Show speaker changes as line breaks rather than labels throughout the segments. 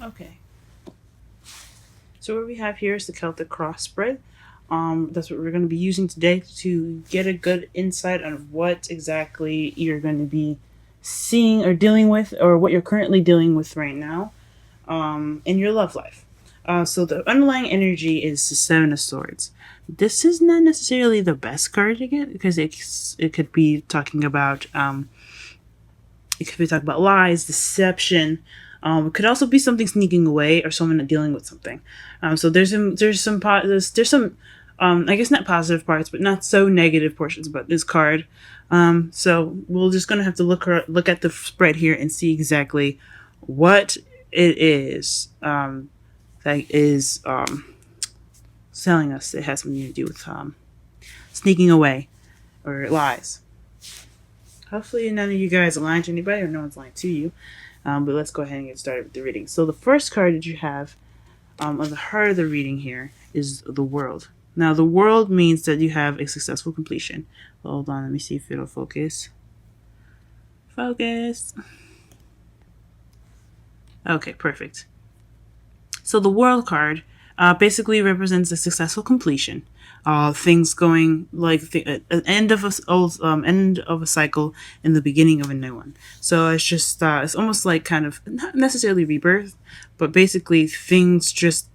Okay. So what we have here is the Celtic cross spread. That's what we're going to be using today to get a good insight on what exactly you're going to be seeing or dealing with, or what you're currently dealing with right now in your love life. So the underlying energy is the Seven of Swords. This is not necessarily the best card to get because it could be talking about lies, deception. It could also be something sneaking away or someone dealing with something. So there's some I guess not positive parts, but not so negative portions about this card. So we're just gonna have to look at the spread here and see exactly what it is that is telling us it has something to do with sneaking away or lies. Hopefully, none of you guys are lying to anybody or no one's lying to you. But let's go ahead and get started with the reading. So, the first card that you have on the heart of the reading here is the world. Now, the world means that you have a successful completion. Hold on, let me see if it'll focus. Focus. Okay, perfect. So, the world card basically represents a successful completion. Things going like an end of end of a cycle and the beginning of a new one. So it's just it's almost like kind of not necessarily rebirth, but basically things just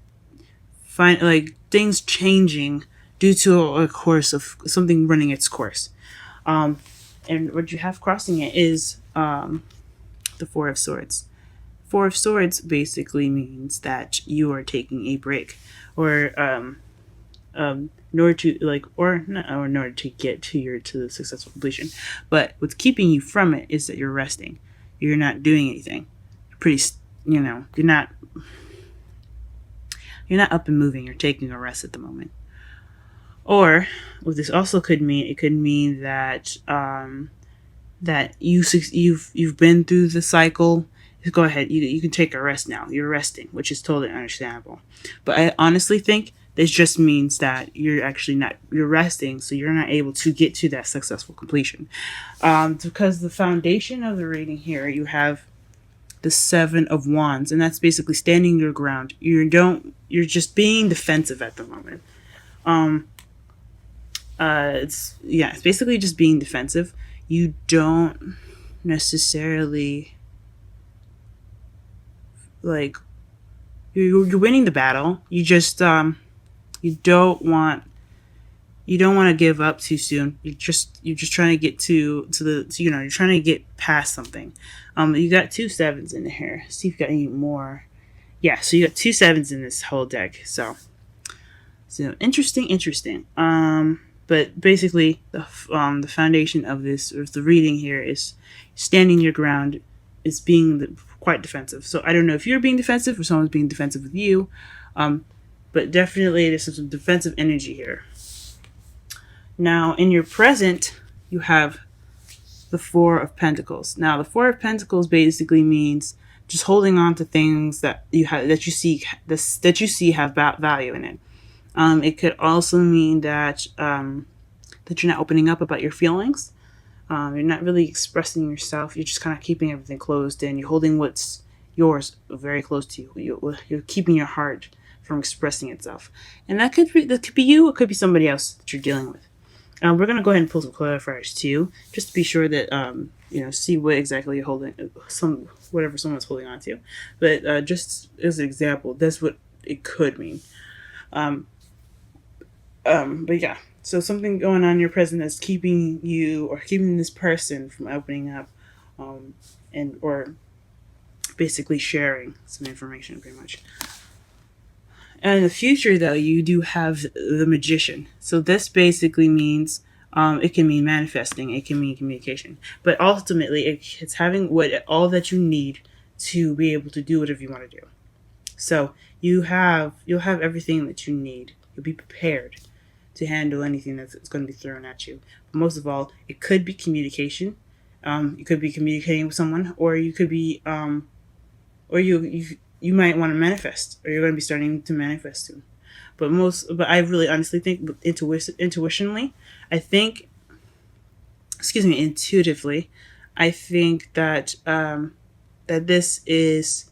find like things changing due to a course of something running its course. And what you have crossing it is the Four of Swords. Four of Swords basically means that you are taking a break, or in order to in order to get to the successful completion. But what's keeping you from it is that you're resting. You're not doing anything. You're pretty, you're not up and moving. You're taking a rest at the moment. Or what this also could mean, it could mean that that you've been through the cycle. Go ahead, you can take a rest now. You're resting, which is totally understandable. But I honestly think this just means that you're resting, so you're not able to get to that successful completion. Because the foundation of the reading here, you have the Seven of Wands, and that's basically standing your ground. You're just being defensive at the moment. Um, it's basically just being defensive. You don't necessarily like you're winning the battle. You don't want to give up too soon. You're just trying to get to the you're trying to get past something. You got two sevens in here. See if you got any more. Yeah, so you got two sevens in this whole deck. So interesting. But basically the foundation of the reading here is standing your ground, is being quite defensive. So I don't know if you're being defensive or someone's being defensive with you, but definitely there's some defensive energy here. Now, in your present, you have the Four of Pentacles. Now, the Four of Pentacles basically means just holding on to things that that you see have value in it. It could also mean that that you're not opening up about your feelings. You're not really expressing yourself. You're just kind of keeping everything closed in. You're holding what's yours very close to you. You're keeping your heart from expressing itself, and that could be you. It could be somebody else that you're dealing with. We're gonna go ahead and pull some clarifiers too, just to be sure that see what exactly you're holding, whatever someone's holding on to. But just as an example, that's what it could mean. But yeah, so something going on in your present that's keeping you or keeping this person from opening up, and or basically sharing some information, pretty much. And in the future, though, you do have the Magician. So this basically means it can mean manifesting, it can mean communication, but ultimately it's having all that you need to be able to do whatever you want to do. So you'll have everything that you need. You'll be prepared to handle anything that's going to be thrown at you. But most of all, it could be communication. You could be communicating with someone, or you could be, or you might want to manifest, or you're going to be starting to manifest soon. But I really honestly think intuitionally, I think, intuitively, I think that that this is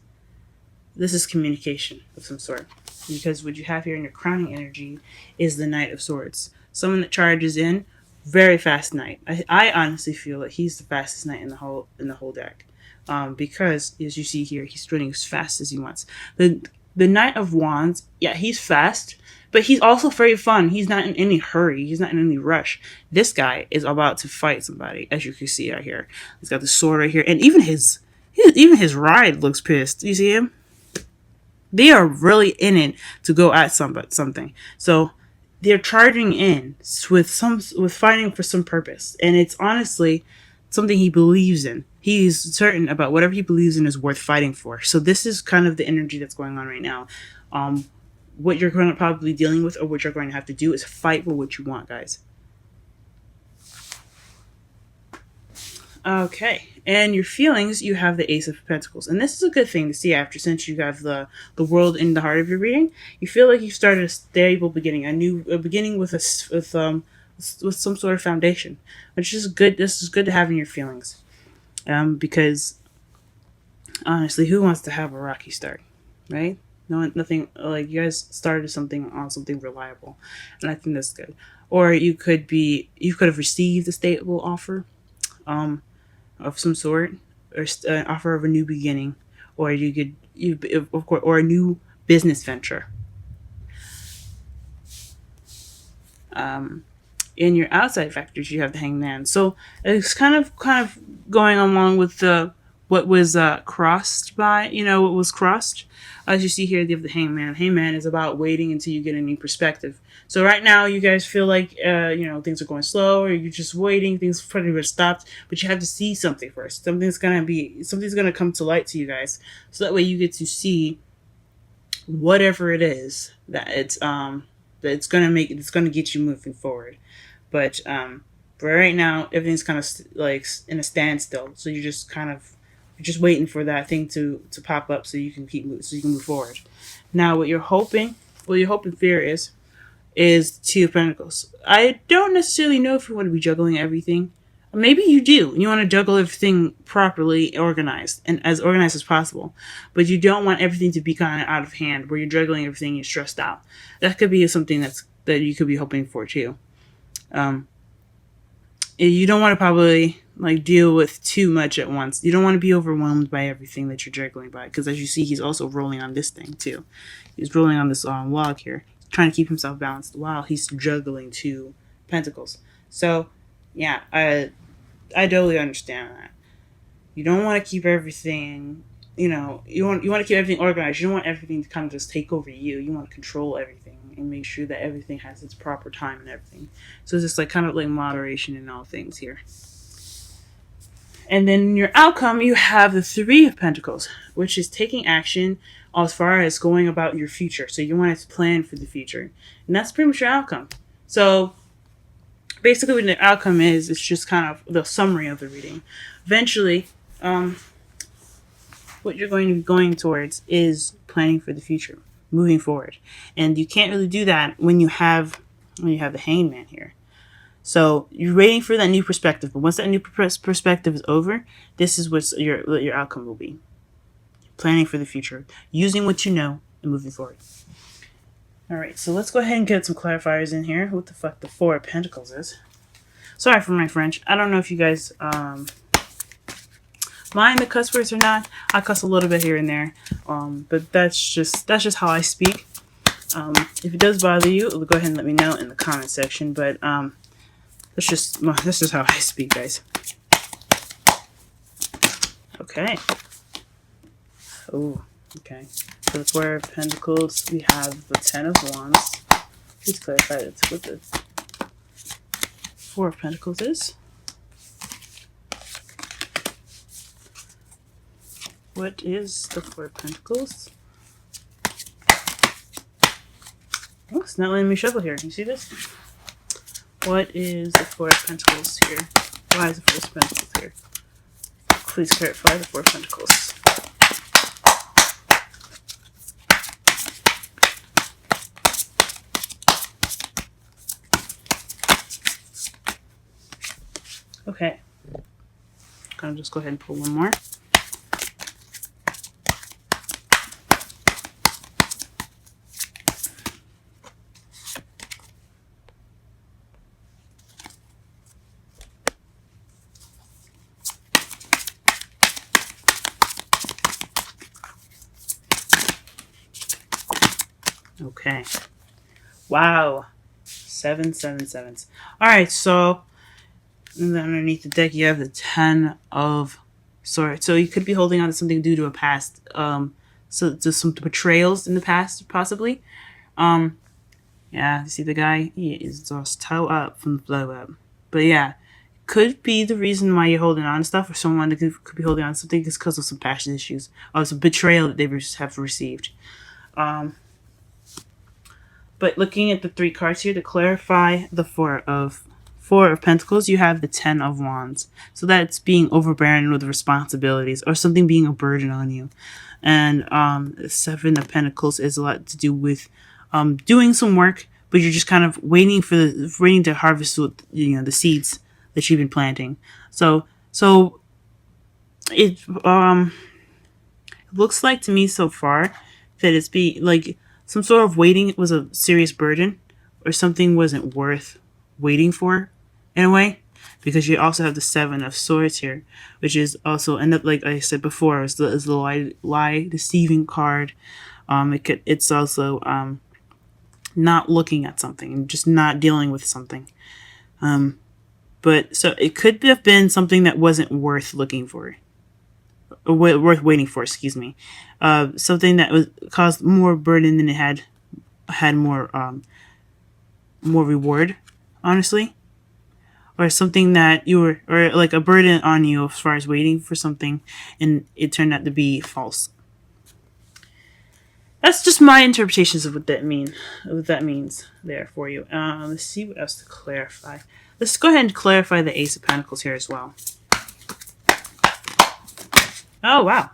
This is communication of some sort. Because what you have here in your crowning energy is the Knight of Swords. Someone that charges in, very fast knight. I honestly feel that he's the fastest knight in the whole deck. Because as you see here, he's running as fast as he wants. The Knight of Wands, yeah, he's fast, but he's also very fun. He's not in any hurry. He's not in any rush. This guy is about to fight somebody, as you can see right here. He's got the sword right here, and even his ride looks pissed. You see him? They are really in it to go at something. So they're charging in with fighting for some purpose, and it's honestly something he believes in. He's certain about whatever he believes in is worth fighting for. So this is kind of the energy that's going on right now. What you're going to probably dealing with, or what you're going to have to do, is fight for what you want, guys. Okay, and your feelings, you have the Ace of Pentacles, and this is a good thing to see after, since you have the world in the heart of your reading. You feel like you started a stable beginning, a beginning with some sort of foundation, which is good. This is good to have in your feelings, because honestly, who wants to have a rocky start, right? Nothing like you guys started something on something reliable, and I think that's good. Or you could have received a stable offer, of some sort, or an offer of a new beginning, or of course, or a new business venture. In your outside factors, you have the Hangman. So it's kind of going along with what was crossed by, what was crossed. As you see here, you have the Hangman. Hangman is about waiting until you get a new perspective. So right now, you guys feel like, things are going slow, or you're just waiting. Things pretty much stopped, but you have to see something first. Something's gonna come to light to you guys, so that way you get to see whatever it is that it's gonna get you moving forward. But right now, everything's kind of like in a standstill. So you're just waiting for that thing to pop up, so you can move forward. Now, what your hope and fear is Two of Pentacles. I don't necessarily know if you want to be juggling everything. Maybe you do. You want to juggle everything properly organized, and as organized as possible. But you don't want everything to be kind of out of hand, where you're juggling everything and you're stressed out. That could be something that you could be hoping for too. You don't want to probably deal with too much at once. You don't want to be overwhelmed by everything that you're juggling by, because as you see, he's also rolling on this thing too. He's rolling on this log here, trying to keep himself balanced while he's juggling two pentacles. So, yeah, I totally understand that. You don't want to keep everything, you want to keep everything organized. You don't want everything to kind of just take over you. You want to control everything and make sure that everything has its proper time and everything. So it's just kind of moderation in all things here. And then in your outcome, you have the Three of Pentacles, which is taking action as far as going about your future. So you want to plan for the future. And that's pretty much your outcome. So basically what the outcome is, it's just kind of the summary of the reading. Eventually, what you're going to be going towards is planning for the future, moving forward. And you can't really do that when you have the Hangman here. So you're waiting for that new perspective, but once that new perspective is over, this is what your outcome will be. Planning for the future, using what you know, and moving forward. All right, so let's go ahead and get some clarifiers in here. What the fuck the Four of Pentacles is? Sorry for my French. I don't know if you guys mind the cuss words or not. I cuss a little bit here and there, but that's just how I speak. If it does bother you, go ahead and let me know in the comment section. But that's just how I speak, guys. Okay. Oh, okay. For the Four of Pentacles, we have the Ten of Wands. Please clarify what the Four of Pentacles is. What is the Four of Pentacles? Oh, it's not letting me shuffle here. You see this? What is the Four of Pentacles here? Why is the Four of Pentacles here? Please clarify the Four of Pentacles. Okay. I'm gonna just go ahead and pull one more. Okay. Wow. 7 7 7s. Alright, so and then underneath the deck you have the 10 of swords. So you could be holding on to something due to a past. So just some betrayals in the past, possibly. Um, yeah, you see the guy? He is just toe up from the blow up. But yeah, could be the reason why you're holding on to stuff, or someone that could be holding on to something is because of some passion issues or some betrayal that they have received. Um, but looking at the 3 cards here to clarify the Four of Pentacles, you have the 10 of Wands. So that's being overbearing with responsibilities or something being a burden on you. And 7 of Pentacles is a lot to do with doing some work, but you're just kind of waiting to harvest the seeds that you've been planting. So it looks like to me so far that it's like some sort of waiting was a serious burden, or something wasn't worth waiting for, in a way, because you also have the 7 of Swords here, which is also, and like I said before, is the lie deceiving card. It's also not looking at something and just not dealing with something. But so it could have been something that wasn't worth looking for, or worth waiting for. Excuse me. Something that was caused more burden than it had more reward, honestly, or something that you were, or like a burden on you as far as waiting for something, and it turned out to be false. That's just my interpretations of what that means there for you. Let's see what else to clarify. Let's go ahead and clarify the Ace of Pentacles here as well. Oh, wow.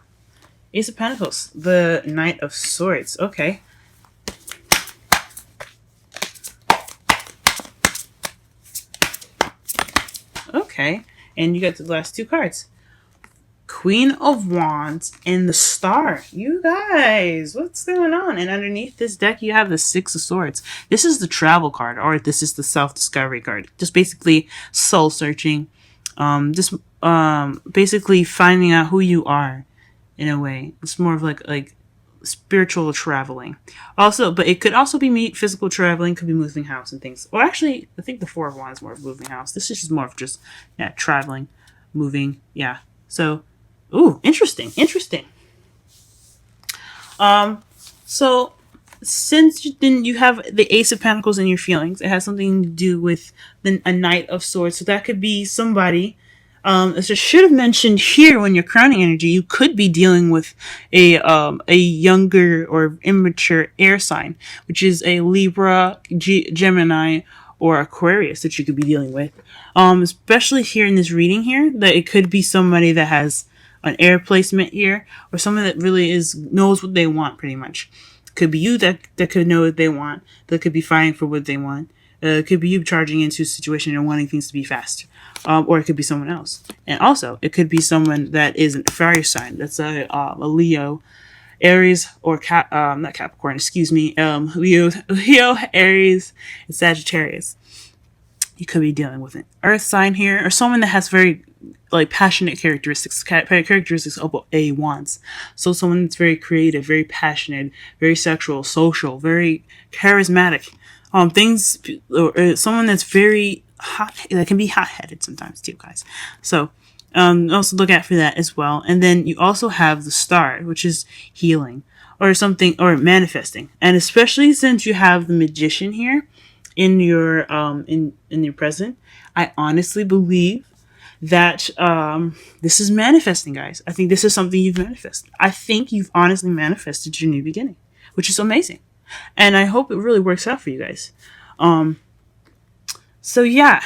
Ace of Pentacles. The Knight of Swords. Okay. Okay. And you got the last 2 cards. Queen of Wands and the Star. You guys, what's going on? And underneath this deck, you have the 6 of Swords. This is the travel card, or this is the self-discovery card. Just basically soul searching. Just basically finding out who you are, in a way. It's more of like spiritual traveling. Also, but it could also be physical traveling. Could be moving house and things. Or actually, I think the 4 of Wands is more of moving house. This is just more of just traveling, moving. Yeah. So. Ooh, interesting. So since you have the Ace of Pentacles in your feelings, it has something to do with a Knight of Swords. So that could be somebody. As I should have mentioned here, when you're crowning energy, you could be dealing with a younger or immature air sign, which is a Libra, Gemini, or Aquarius that you could be dealing with. Especially here in this reading here, that it could be somebody that has an air placement here, or someone that really knows what they want, pretty much. Could be you that could know what they want, that could be fighting for what they want. It could be you charging into a situation and wanting things to be fast. Or it could be someone else. And also, it could be someone that isn't a fire sign. That's a Leo, Aries, or not Capricorn, excuse me. Leo, Aries, and Sagittarius. You could be dealing with an earth sign here, or someone that has very passionate characteristics of what A wants. So someone that's very creative, very passionate, very sexual, social, very charismatic. Someone that's very hot, that can be hot-headed sometimes too, guys. So also look out for that as well. And then you also have the Star, which is healing or something, or manifesting. And especially since you have the Magician here in your in your present, I honestly believe that this is manifesting, guys. I think this is something you've manifested. I think you've honestly manifested your new beginning, which is amazing. And I hope it really works out for you guys. So yeah,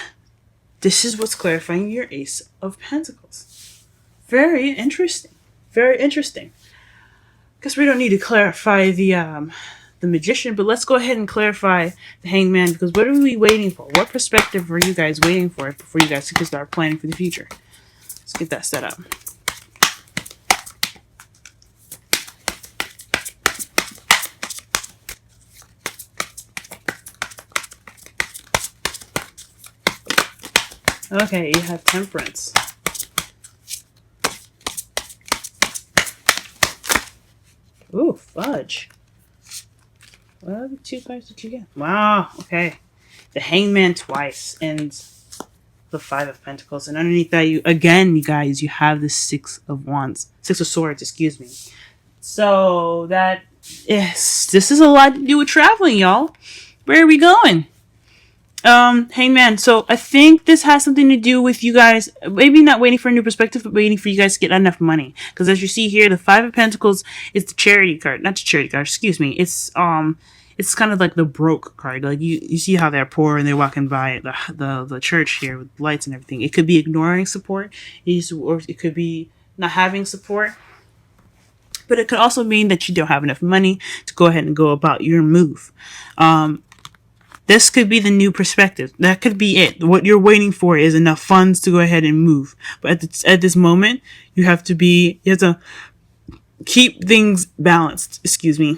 this is what's clarifying your Ace of Pentacles. Very interesting. Very interesting. Guess we don't need to clarify the Magician, but let's go ahead and clarify the Hangman, because what are we waiting for? What perspective are you guys waiting for before you guys can start planning for the future? Let's get that set up. Okay, you have Temperance. Ooh, Fudge. What other 2 cards did you get? Wow, okay. The Hangman twice and the 5 of Pentacles. And underneath that, you guys, you have the 6 of Wands. 6 of Swords, excuse me. So that this is a lot to do with traveling, y'all. Where are we going? Hangman. So I think this has something to do with you guys maybe not waiting for a new perspective, but waiting for you guys to get enough money. Because as you see here, the 5 of Pentacles is the charity card. Not the charity card, excuse me. It's kind of like the broke card. Like you see how they're poor and they're walking by the church here with lights and everything. It could be ignoring support, or it could be not having support. But it could also mean that you don't have enough money to go ahead and go about your move. This could be the new perspective. That could be it. What you're waiting for is enough funds to go ahead and move. But at this moment, you have to keep things balanced. Excuse me.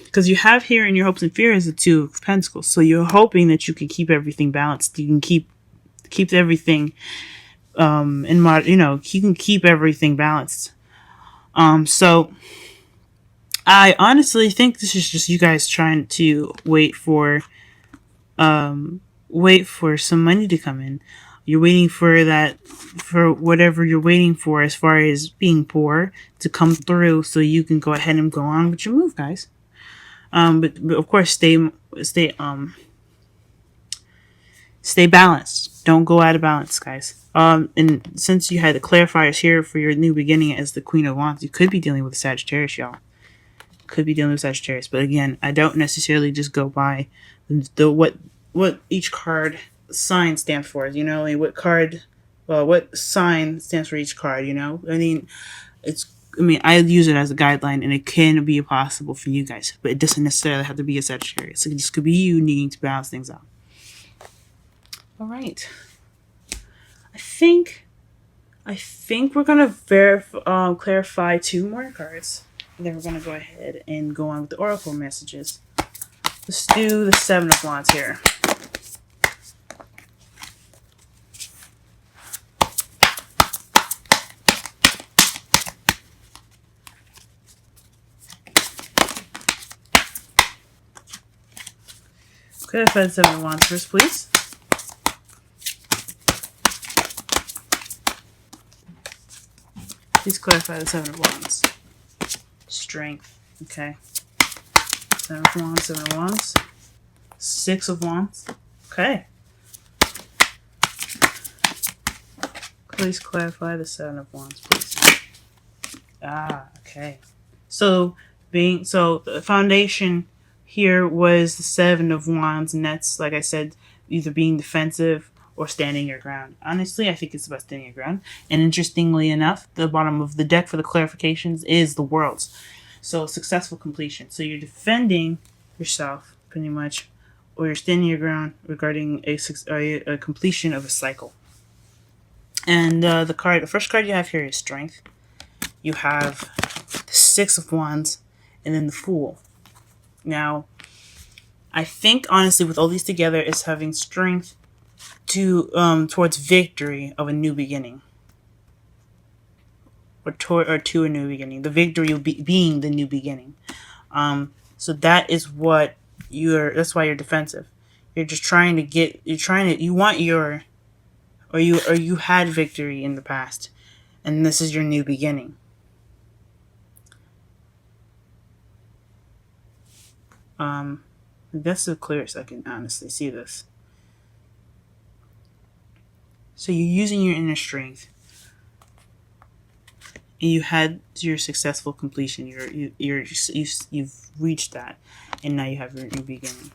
Because you have here in your hopes and fears the 2 of Pentacles. So you're hoping that you can keep everything balanced. You can keep everything you can keep everything balanced. So I honestly think this is just you guys trying to wait for some money to come in. You're waiting for whatever you're waiting for as far as being poor to come through so you can go ahead and go on with your move, guys. But of course stay balanced. Don't go out of balance, guys. And since you had the clarifiers here for your new beginning as the Queen of Wands, you could be dealing with Sagittarius, y'all. But again, I don't necessarily just go by what each card sign stands for. You know, like what sign stands for each card. You know, I use it as a guideline, and it can be possible for you guys, but it doesn't necessarily have to be a Sagittarius. It just could be you needing to balance things out. All right. I think we're gonna clarify 2 more cards. And then we're gonna go ahead and go on with the oracle messages. Let's do the 7 of Wands here. Clarify the 7 of Wands first, please. Please clarify the 7 of Wands. Strength. Okay. 7 of Wands, 7 of Wands. 6 of Wands. Okay. Please clarify the 7 of Wands, please. Okay. So the foundation here was the 7 of Wands, and that's, like I said, either being defensive or standing your ground. Honestly, I think it's about standing your ground. And interestingly enough, the bottom of the deck for the clarifications is the Worlds. So successful completion. So you're defending yourself, pretty much, or you're standing your ground regarding a completion of a cycle. And the first card you have here is Strength. You have the 6 of Wands, and then the Fool. Now, I think honestly, with all these together, is having strength towards victory of a new beginning, or to a new beginning. The victory being the new beginning. So that is what that's why you're defensive. You're just trying to you had victory in the past, and this is your new beginning. That's the clearest I can honestly see this. So you're using your inner strength, and you had your successful completion. You've reached that, and now you have your new beginning.